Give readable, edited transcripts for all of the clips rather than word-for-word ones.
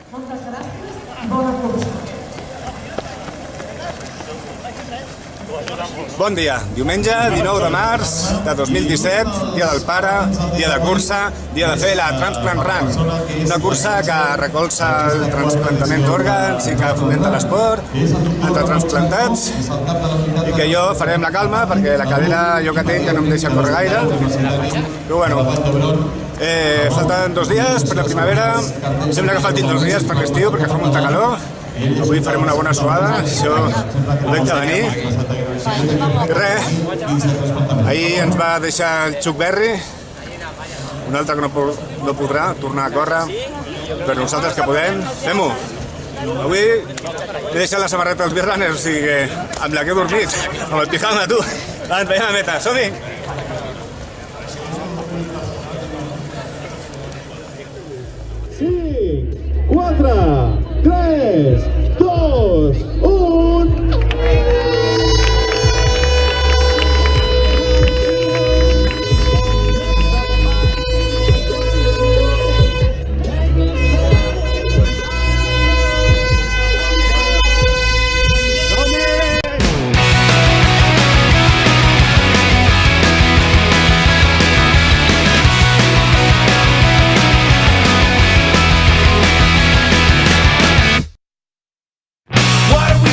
Moltes gràcies i bona cursa. Bon dia, diumenge 19 de març de 2017, dia del pare, dia de cursa, dia de fer la Transplant Run, una cursa que recolza el trasplantament d'òrgans i que fomenta l'esport entre transplantats i que jo faré amb la calma perquè la cadera jo que tinc ja no em deixa córrer gaire, però bueno, falten 2 dies per la primavera, sembla que faltin 2 dies per l'estiu perquè fa molta calor. Avui farem una bona suada, això ho veig de venir. I res, ahir ens va deixar el Chuck Berry, un altre que no podrà tornar a córrer, però nosaltres que podem, fem-ho. Avui he deixat la samarreta dels Beer-Runners, o sigui que amb la que he dormit, amb el pijama, tu. Va, ens veiem a la meta, som-hi! 5, 4, 3, 2, 1... What are we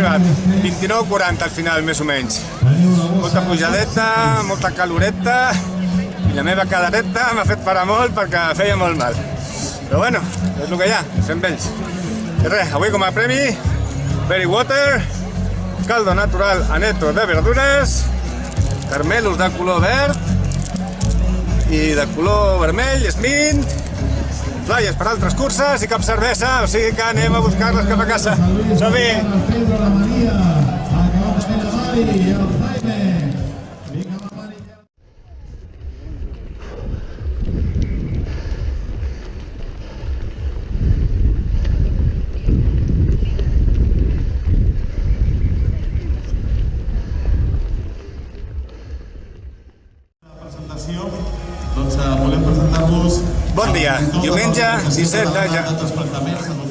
arribat. 29:40 al final, més o menys. Molta pujadeta, molta caloreta, i la meva cadereta m'ha fet parar molt perquè feia molt mal. Però bueno, és el que hi ha, fem vells. I res, avui com a premi, Berry Water, caldo natural aneto de verdures, carmelos de color verd i de color vermell, esmint, flyers per altres curses i cap cervesa, o sigui que anem a buscar-les cap a casa. Som-hi! Doncs volem presentar-vos... Bon dia, diumenge 17 de gener.